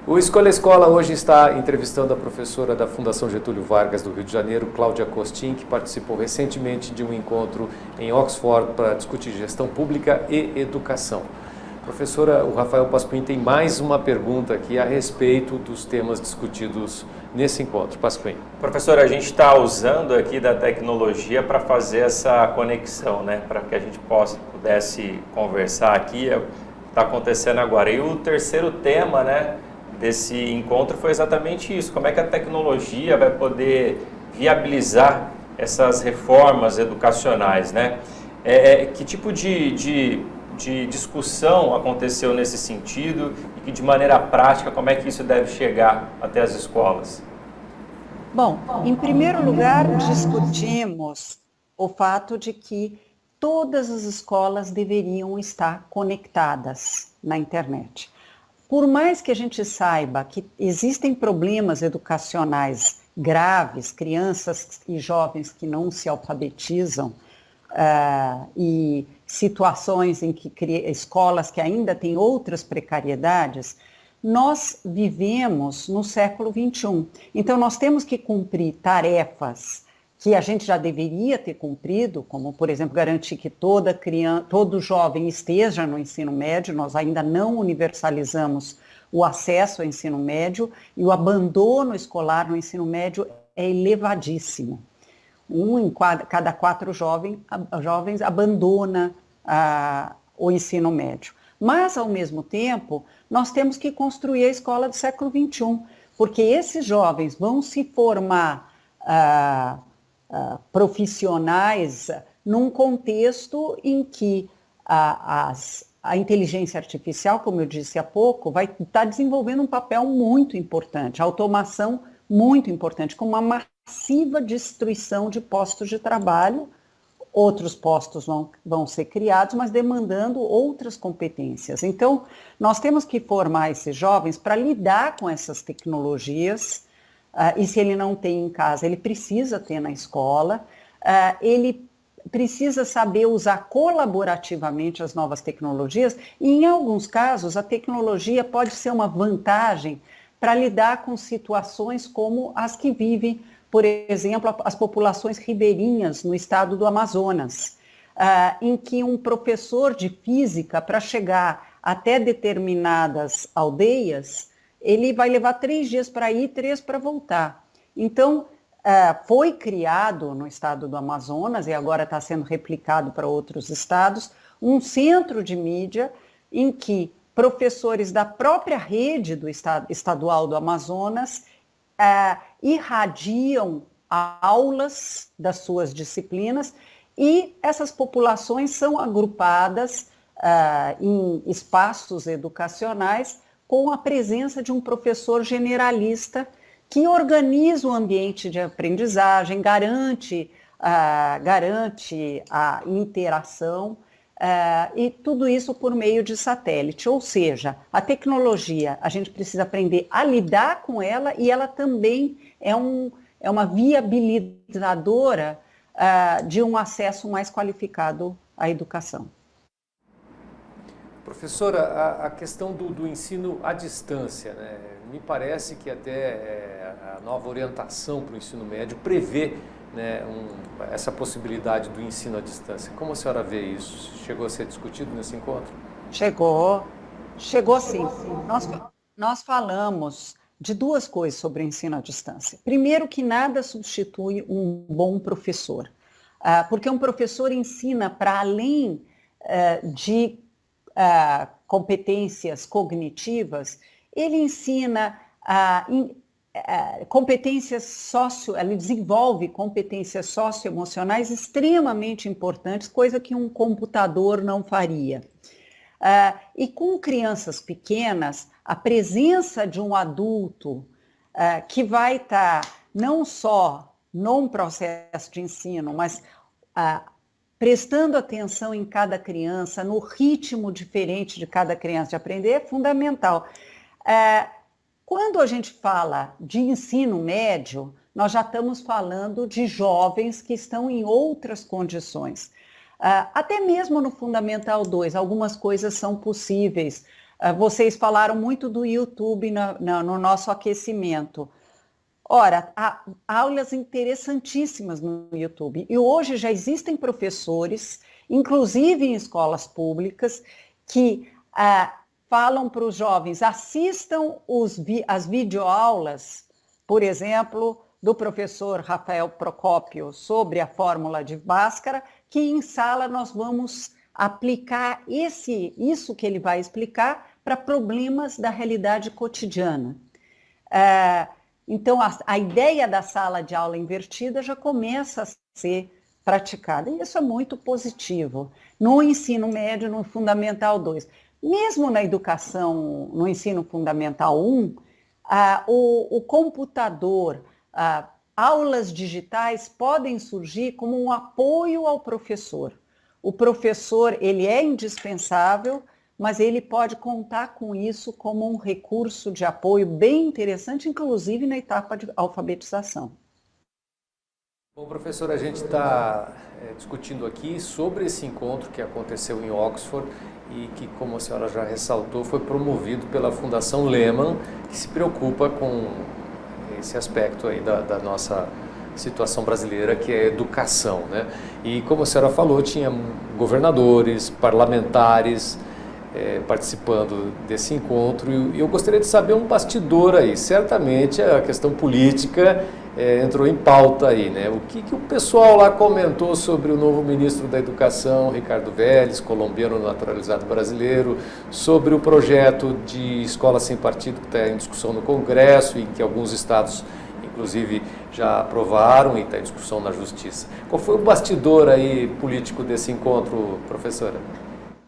O Escolha Escola hoje está entrevistando a professora da Fundação Getúlio Vargas do Rio de Janeiro, Cláudia Costin, que participou recentemente de um encontro em Oxford para discutir gestão pública e educação. Professora, o Rafael Pasquim tem mais uma pergunta aqui a respeito dos temas discutidos nesse encontro. Pasquim. Professora, a gente está usando aqui da tecnologia para fazer essa conexão, né? Para que a gente pudesse conversar aqui, está acontecendo agora. E o terceiro tema, né, desse encontro foi exatamente isso. Como é que a tecnologia vai poder viabilizar essas reformas educacionais, né? Que tipo de discussão aconteceu nesse sentido e que de maneira prática, como é que isso deve chegar até as escolas? Bom, em primeiro lugar, discutimos o fato de que todas as escolas deveriam estar conectadas na internet. Por mais que a gente saiba que existem problemas educacionais graves, crianças e jovens que não se alfabetizam, e situações em que escolas que ainda têm outras precariedades, nós vivemos no século XXI. Então, nós temos que cumprir tarefas que a gente já deveria ter cumprido, como, por exemplo, garantir que todo jovem esteja no ensino médio. Nós ainda não universalizamos o acesso ao ensino médio e o abandono escolar no ensino médio é elevadíssimo. Cada 4 jovens abandona o ensino médio. Mas, ao mesmo tempo, nós temos que construir a escola do século XXI, porque esses jovens vão se formar profissionais num contexto em que a inteligência artificial, como eu disse há pouco, vai estar desenvolvendo um papel muito importante, a automação muito importante, com uma massiva destruição de postos de trabalho. Outros postos vão ser criados, mas demandando outras competências. Então, nós temos que formar esses jovens para lidar com essas tecnologias, e se ele não tem em casa, ele precisa ter na escola, ele precisa saber usar colaborativamente as novas tecnologias, e em alguns casos a tecnologia pode ser uma vantagem para lidar com situações como as que vivem, por exemplo, as populações ribeirinhas no estado do Amazonas, em que um professor de física, para chegar até determinadas aldeias, ele vai levar 3 dias para ir, 3 para voltar. Então, foi criado no estado do Amazonas, e agora está sendo replicado para outros estados, um centro de mídia em que professores da própria rede do estadual do Amazonas irradiam aulas das suas disciplinas, e essas populações são agrupadas em espaços educacionais com a presença de um professor generalista que organiza o ambiente de aprendizagem, garante a interação, e tudo isso por meio de satélite. Ou seja, a tecnologia, a gente precisa aprender a lidar com ela, e ela também é uma viabilizadora de um acesso mais qualificado à educação. Professora, a questão do ensino à distância, né? Me parece que até a nova orientação para o ensino médio prevê, né, essa possibilidade do ensino à distância. Como a senhora vê isso? Chegou a ser discutido nesse encontro? Chegou sim. Nós falamos de 2 coisas sobre o ensino à distância. Primeiro, que nada substitui um bom professor, porque um professor ensina para além de competências cognitivas, ele ensina competências ele desenvolve competências socioemocionais extremamente importantes, coisa que um computador não faria. E com crianças pequenas, a presença de um adulto que vai estar não só num processo de ensino, mas prestando atenção em cada criança, no ritmo diferente de cada criança de aprender, é fundamental. Quando a gente fala de ensino médio, nós já estamos falando de jovens que estão em outras condições. Até mesmo no Fundamental 2, algumas coisas são possíveis, Vocês falaram muito do YouTube no nosso aquecimento. Ora, há aulas interessantíssimas no YouTube. E hoje já existem professores, inclusive em escolas públicas, que falam para os jovens, assistam as videoaulas, por exemplo, do professor Rafael Procópio sobre a fórmula de Bhaskara, que em sala nós vamos aplicar isso que ele vai explicar para problemas da realidade cotidiana. Então, a ideia da sala de aula invertida já começa a ser praticada, e isso é muito positivo. No ensino médio, no Fundamental 2, mesmo na educação, no ensino Fundamental 1, o computador, aulas digitais podem surgir como um apoio ao professor. O professor, ele é indispensável, mas ele pode contar com isso como um recurso de apoio bem interessante, inclusive na etapa de alfabetização. Bom, professor, a gente está discutindo aqui sobre esse encontro que aconteceu em Oxford e que, como a senhora já ressaltou, foi promovido pela Fundação Lehman, que se preocupa com esse aspecto aí da nossa situação brasileira, que é a educação, né? E como a senhora falou, tinha governadores, parlamentares participando desse encontro, e eu gostaria de saber um bastidor aí. Certamente a questão política entrou em pauta aí, né? O que o pessoal lá comentou sobre o novo ministro da Educação, Ricardo Vélez, colombiano naturalizado brasileiro, sobre o projeto de escola sem partido que está em discussão no Congresso e que alguns estados inclusive já aprovaram e está em discussão na Justiça. Qual foi o bastidor aí político desse encontro, professora?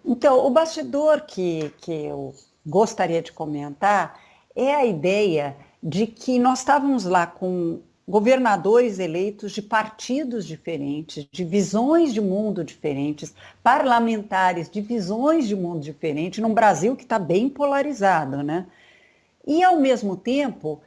Então, o bastidor que eu gostaria de comentar é a ideia de que nós estávamos lá com governadores eleitos de partidos diferentes, de visões de mundo diferentes, parlamentares de visões de mundo diferentes, num Brasil que está bem polarizado, né? E, ao mesmo tempo,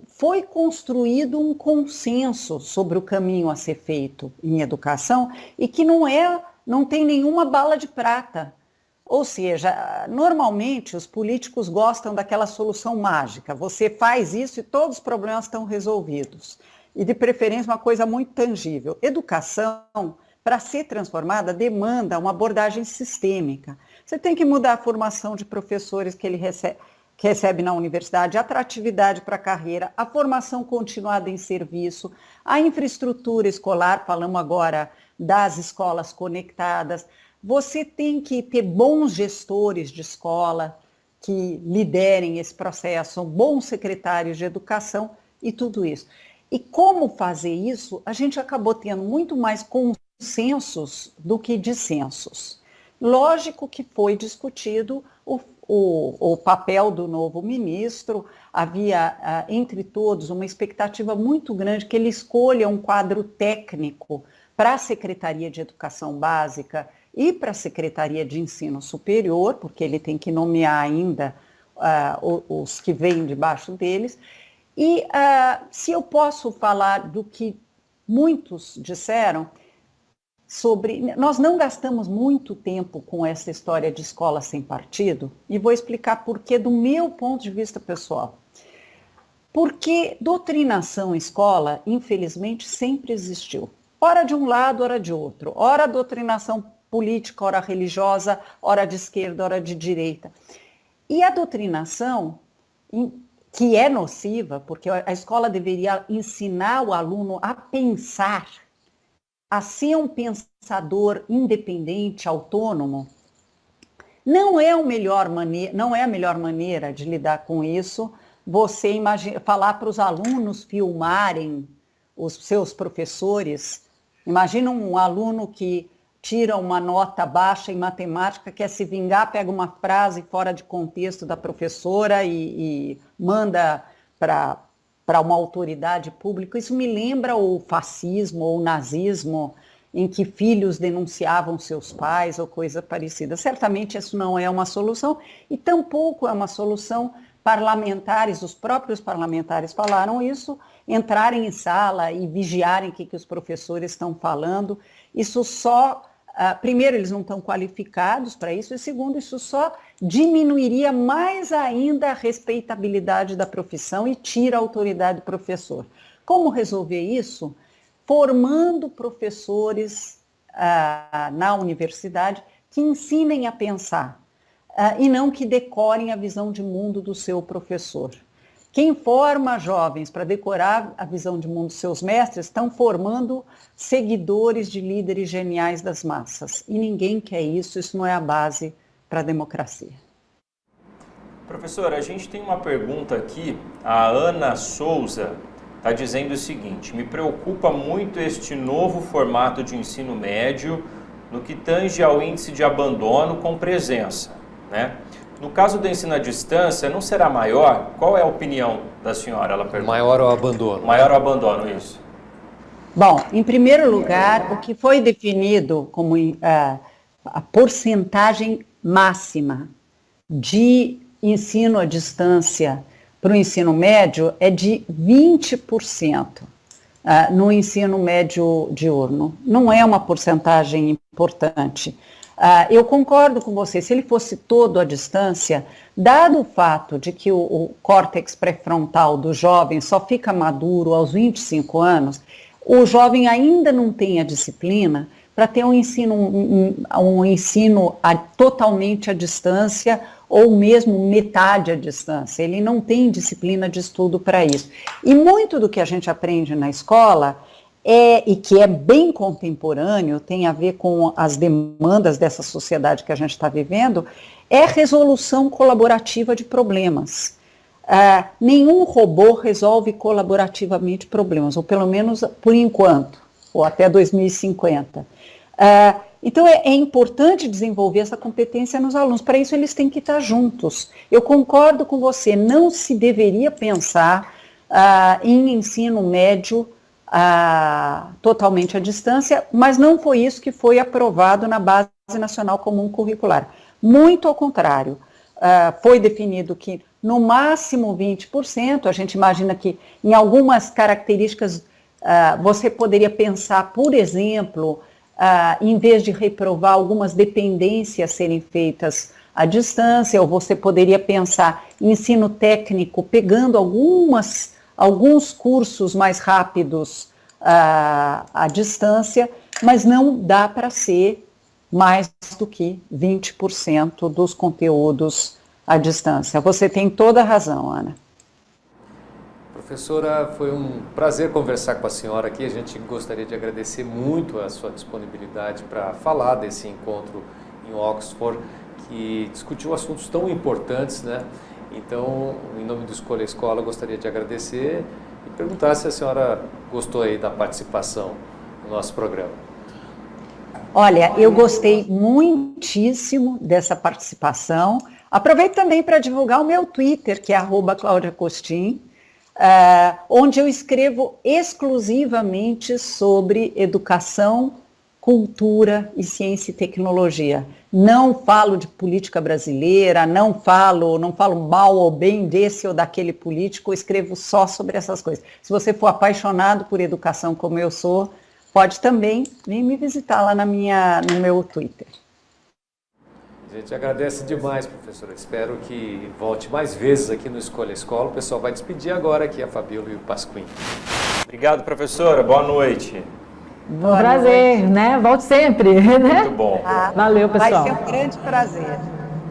foi construído um consenso sobre o caminho a ser feito em educação e que não tem nenhuma bala de prata. Ou seja, normalmente os políticos gostam daquela solução mágica. Você faz isso e todos os problemas estão resolvidos. E de preferência uma coisa muito tangível. Educação, para ser transformada, demanda uma abordagem sistêmica. Você tem que mudar a formação de professores que ele recebe na universidade, a atratividade para a carreira, a formação continuada em serviço, a infraestrutura escolar, falamos agora das escolas conectadas. Você tem que ter bons gestores de escola que liderem esse processo, bons secretários de educação e tudo isso. E como fazer isso? A gente acabou tendo muito mais consensos do que dissensos. Lógico que foi discutido o papel do novo ministro, havia entre todos uma expectativa muito grande que ele escolha um quadro técnico para a Secretaria de Educação Básica e para a Secretaria de Ensino Superior, porque ele tem que nomear ainda os que vêm debaixo deles. E se eu posso falar do que muitos disseram, nós não gastamos muito tempo com essa história de escola sem partido, e vou explicar por quê do meu ponto de vista pessoal. Porque doutrinação em escola, infelizmente, sempre existiu. Ora de um lado, ora de outro. Ora doutrinação política, ora religiosa, ora de esquerda, ora de direita. E a doutrinação, que é nociva, porque a escola deveria ensinar o aluno a pensar, a ser um pensador independente, autônomo, não é a melhor maneira de lidar com isso, você falar para os alunos filmarem os seus professores. Imagina um aluno que tira uma nota baixa em matemática, quer se vingar, pega uma frase fora de contexto da professora e manda para uma autoridade pública. Isso me lembra o fascismo ou o nazismo, em que filhos denunciavam seus pais ou coisa parecida. Certamente isso não é uma solução, e tampouco é uma solução parlamentares, os próprios parlamentares falaram isso, entrarem em sala e vigiarem o que os professores estão falando. Isso só primeiro, eles não estão qualificados para isso, e segundo, isso só diminuiria mais ainda a respeitabilidade da profissão e tira a autoridade do professor. Como resolver isso? Formando professores na universidade que ensinem a pensar e não que decorem a visão de mundo do seu professor. Quem forma jovens para decorar a visão de mundo dos seus mestres estão formando seguidores de líderes geniais das massas. E ninguém quer isso, isso não é a base para a democracia. Professora, a gente tem uma pergunta aqui, a Ana Souza está dizendo o seguinte: me preocupa muito este novo formato de ensino médio no que tange ao índice de abandono com presença, né? No caso do ensino à distância, não será maior? Qual é a opinião da senhora? Ela pergunta. Maior o abandono. Maior o abandono, isso. Bom, em primeiro lugar, o que foi definido como a porcentagem máxima de ensino à distância para o ensino médio é de 20% no ensino médio diurno. Não é uma porcentagem importante. Eu concordo com você, se ele fosse todo à distância, dado o fato de que o córtex pré-frontal do jovem só fica maduro aos 25 anos, o jovem ainda não tem a disciplina para ter um ensino totalmente à distância ou mesmo metade à distância. Ele não tem disciplina de estudo para isso. E muito do que a gente aprende na escola e que é bem contemporâneo, tem a ver com as demandas dessa sociedade que a gente está vivendo, é resolução colaborativa de problemas. Nenhum robô resolve colaborativamente problemas, ou pelo menos por enquanto, ou até 2050. Então é importante desenvolver essa competência nos alunos, para isso eles têm que estar juntos. Eu concordo com você, não se deveria pensar em ensino médio totalmente à distância, mas não foi isso que foi aprovado na Base Nacional Comum Curricular. Muito ao contrário, foi definido que no máximo 20%, a gente imagina que em algumas características você poderia pensar, por exemplo, em vez de reprovar algumas dependências serem feitas à distância, ou você poderia pensar em ensino técnico, pegando alguns cursos mais rápidos à distância, mas não dá para ser mais do que 20% dos conteúdos à distância. Você tem toda a razão, Ana. Professora, foi um prazer conversar com a senhora aqui. A gente gostaria de agradecer muito a sua disponibilidade para falar desse encontro em Oxford, que discutiu assuntos tão importantes, né? Então, em nome do Escolha Escola, eu gostaria de agradecer e perguntar se a senhora gostou aí da participação no nosso programa. Olha, eu gostei muitíssimo dessa participação. Aproveito também para divulgar o meu Twitter, que é @CláudiaCostin, onde eu escrevo exclusivamente sobre educação, cultura e ciência e tecnologia. Não falo de política brasileira, não falo mal ou bem desse ou daquele político, eu escrevo só sobre essas coisas. Se você for apaixonado por educação como eu sou, pode também vir me visitar lá no meu Twitter. A gente agradece demais, professora. Espero que volte mais vezes aqui no Escolha Escola. O pessoal vai despedir agora aqui, a Fabíola e o Pasquim. Obrigado, professora. Boa noite. Um prazer, né? Volte sempre, né? Muito bom. Valeu, pessoal. Vai ser um grande prazer.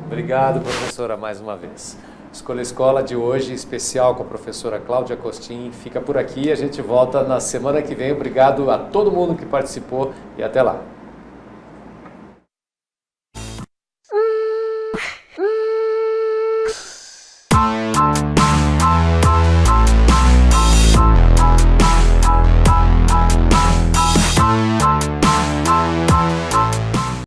Obrigado, professora, mais uma vez. Escolha Escola de hoje, especial com a professora Cláudia Costin, fica por aqui. A gente volta na semana que vem. Obrigado a todo mundo que participou e até lá.